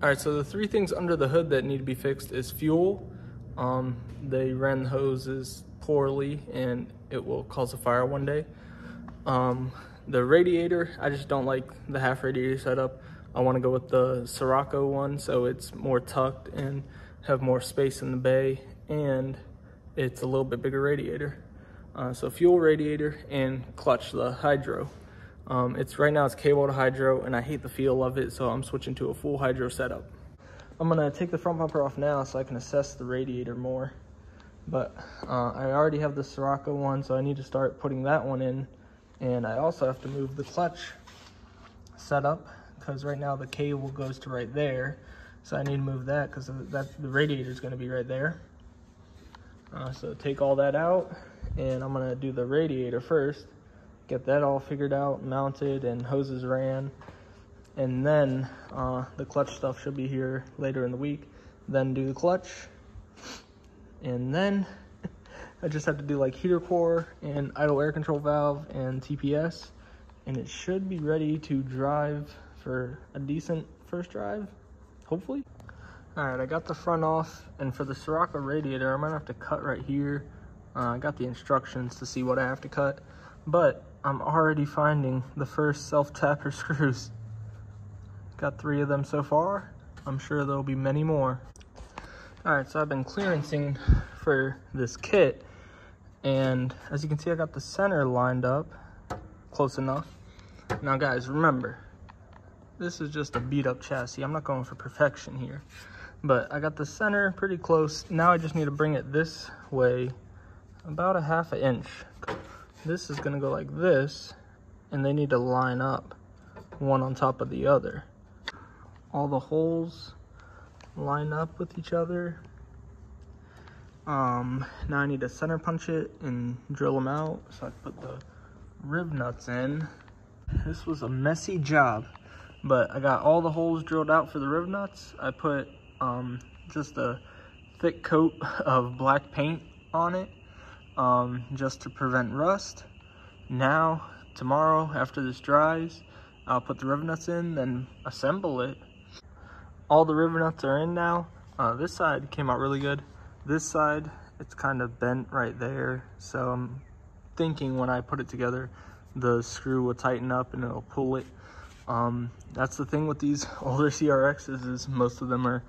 All right, so the three things under the hood that need to be fixed is fuel. They ran the hoses poorly and it will cause a fire one day. The radiator, I just don't like the half radiator setup. I want to go with the Sirocco one, so it's more tucked and have more space in the bay, and it's a little bit bigger radiator. So fuel, radiator, and clutch, the hydro. Right now it's cable to hydro, and I hate the feel of it, so I'm switching to a full hydro setup. I'm gonna take the front bumper off now so I can assess the radiator more. But I already have the Sirocco one, so I need to start putting that one in. And I also have to move the clutch setup, because right now the cable goes to right there. So I need to move that because the radiator is going to be right there. So take all that out, and I'm going to do the radiator first. Get that all figured out, mounted, and hoses ran. And then the clutch stuff should be here later in the week. Then do the clutch. And then I just have to do like heater core and idle air control valve and TPS, and it should be ready to drive for a decent first drive, hopefully. All right, I got the front off, and for the Sirocco radiator, I'm gonna have to cut right here. I got the instructions to see what I have to cut, but I'm already finding the first self-tapper screws. Got 3 of them so far. I'm sure there'll be many more. All right, so I've been clearancing for this kit, and as you can see, I got the center lined up close enough. Now guys, remember, this is just a beat up chassis. I'm not going for perfection here, but I got the center pretty close. Now I just need to bring it this way about a ½ inch. This is gonna go like this, and they need to line up one on top of the other. All the holes line up with each other. Now I need to center punch it and drill them out so I can put the rib nuts in. This was a messy job, but I got all the holes drilled out for the rib nuts. I put just a thick coat of black paint on it just to prevent rust. Now, tomorrow after this dries, I'll put the rib nuts in, then assemble it. All the rib nuts are in now. This side came out really good. This side, it's kind of bent right there. So I'm thinking when I put it together, the screw will tighten up and it'll pull it. That's the thing with these older CRXs, is most of them are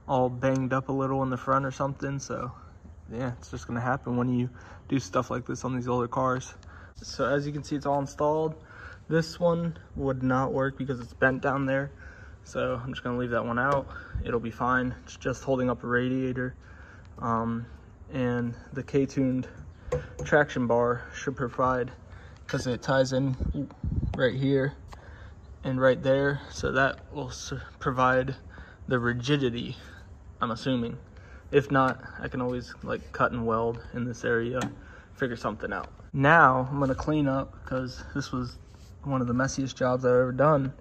all banged up a little in the front or something. So yeah, it's just gonna happen when you do stuff like this on these older cars. So as you can see, it's all installed. This one would not work because it's bent down there. So I'm just gonna leave that one out. It'll be fine. It's just holding up a radiator. And the K-tuned traction bar should provide, because it ties in right here and right there. So that will provide the rigidity, I'm assuming. If not, I can always like cut and weld in this area, figure something out. Now I'm gonna clean up, because this was one of the messiest jobs I've ever done,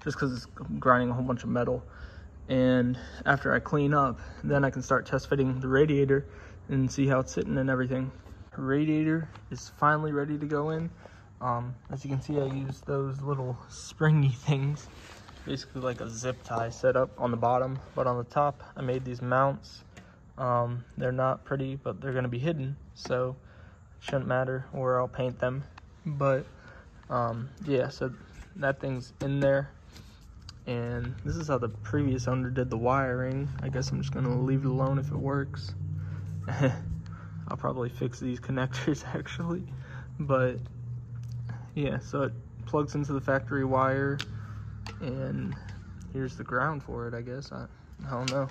just because it's grinding a whole bunch of metal. And after I clean up, then I can start test fitting the radiator and see how it's sitting and everything. The radiator is finally ready to go in. As you can see, I used those little springy things, basically like a zip tie setup on the bottom, but on the top I made these mounts. They're not pretty, but they're gonna be hidden, so it shouldn't matter where I'll paint them. But yeah, so that thing's in there. And this is how the previous owner did the wiring. I guess I'm just gonna leave it alone if it works. I'll probably fix these connectors actually. But yeah, so it plugs into the factory wire, and here's the ground for it, I guess. I don't know.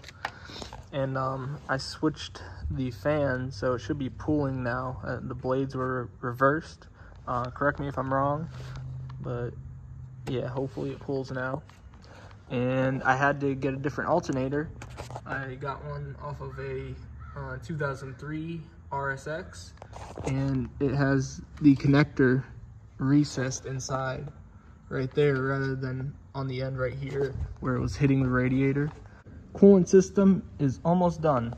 And I switched the fan, so it should be pulling now. The blades were reversed. Correct me if I'm wrong, but yeah, hopefully it pulls now. And I had to get a different alternator. I got one off of a 2003 RSX, and it has the connector recessed inside right there rather than on the end right here where it was hitting the radiator. Coolant system is almost done,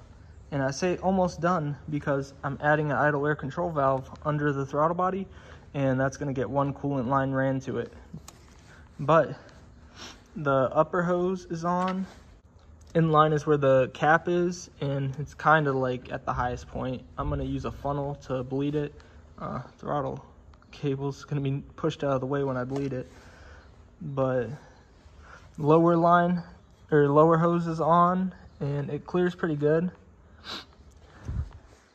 and I say almost done because I'm adding an idle air control valve under the throttle body, and that's going to get one coolant line ran to it. But the upper hose is on, in line is where the cap is, and it's kind of like at the highest point. I'm going to use a funnel to bleed it. Throttle cable's going to be pushed out of the way when I bleed it. But lower line, or lower hose is on, and it clears pretty good.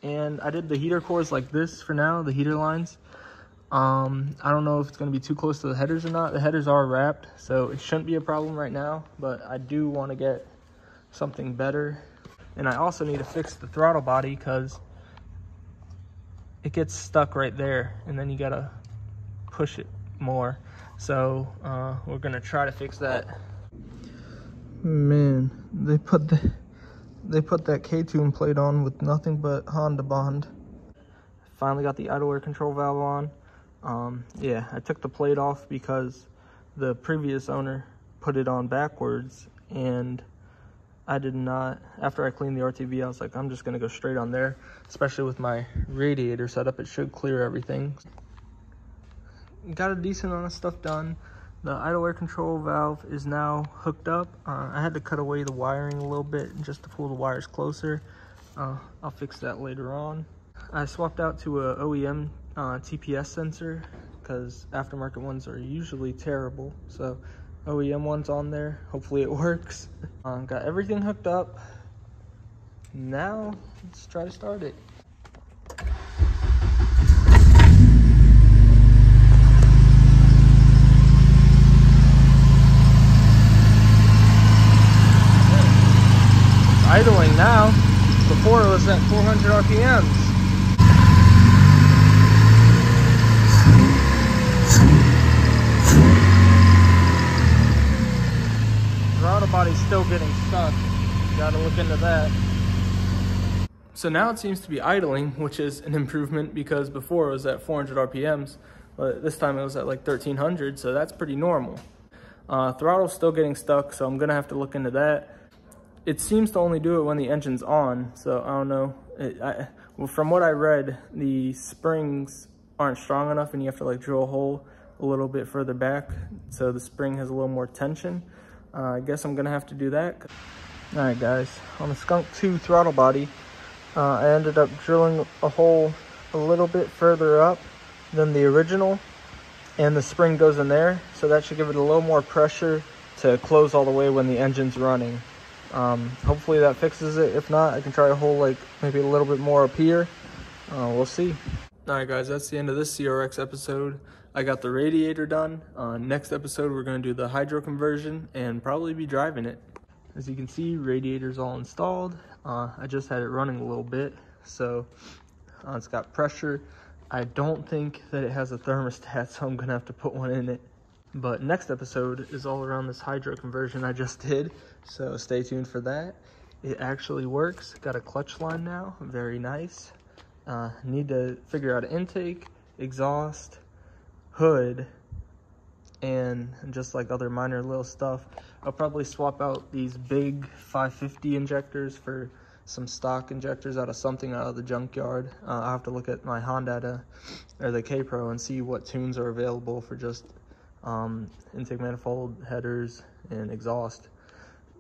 And I did the heater cores like this for now, the heater lines. I don't know if it's going to be too close to the headers or not. The headers are wrapped, so it shouldn't be a problem right now, but I do want to get something better. And I also need to fix the throttle body because it gets stuck right there, and then you got to push it more. So we're going to try to fix that. Man, they put that K-tune plate on with nothing but Honda Bond. Finally got the idle air control valve on. Yeah, I took the plate off because the previous owner put it on backwards, and I did not. After I cleaned the RTV, I was like, I'm just gonna go straight on there, especially with my radiator setup. It should clear everything. Got a decent amount of stuff done. The idle air control valve is now hooked up. I had to cut away the wiring a little bit just to pull the wires closer. I'll fix that later on. I swapped out to a OEM TPS sensor because aftermarket ones are usually terrible. So OEM one's on there. Hopefully it works. Got everything hooked up. Now let's try to start it. Idling now. Before it was at 400 RPMs. Throttle body's still getting stuck. Gotta look into that. So now it seems to be idling, which is an improvement because before it was at 400 RPMs, but this time it was at like 1300, so that's pretty normal. Throttle's still getting stuck, so I'm gonna have to look into that. It seems to only do it when the engine's on, so I don't know. Well, from what I read, the springs aren't strong enough and you have to like drill a hole a little bit further back so the spring has a little more tension. I guess I'm gonna have to do that. All right guys, on the Skunk 2 throttle body, I ended up drilling a hole a little bit further up than the original, and the spring goes in there, so that should give it a little more pressure to close all the way when the engine's running. Hopefully that fixes it. If not, I can try a hole like maybe a little bit more up here. We'll see. All right guys, that's the end of this CRX episode. I got the radiator done. Next episode we're going to do the hydro conversion and probably be driving it. As you can see, radiator's all installed. I just had it running a little bit, so it's got pressure. I don't think that it has a thermostat, so I'm gonna have to put one in it. But next episode is all around this hydro conversion I just did, so stay tuned for that. It actually works. Got a clutch line now, very nice. Need to figure out intake, exhaust, hood, and just like other minor little stuff. I'll probably swap out these big 550 injectors for some stock injectors out of the junkyard. I'll have to look at my Honda or the K-Pro and see what tunes are available for just intake manifold, headers, and exhaust.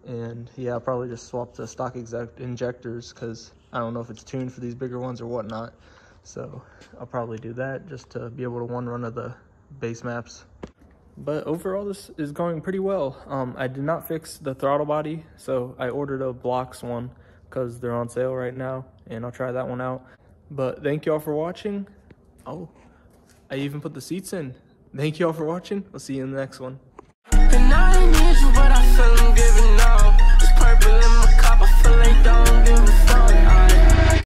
And yeah, I'll probably just swap to stock injectors because I don't know if it's tuned for these bigger ones or whatnot. So I'll probably do that just to be able to one run of the base maps. But overall, this is going pretty well. I did not fix the throttle body, so I ordered a blocks one because they're on sale right now, and I'll try that one out. But thank y'all for watching. Oh, I even put the seats in. Thank y'all for watching. I'll see you in the next one. And I need you, but I feel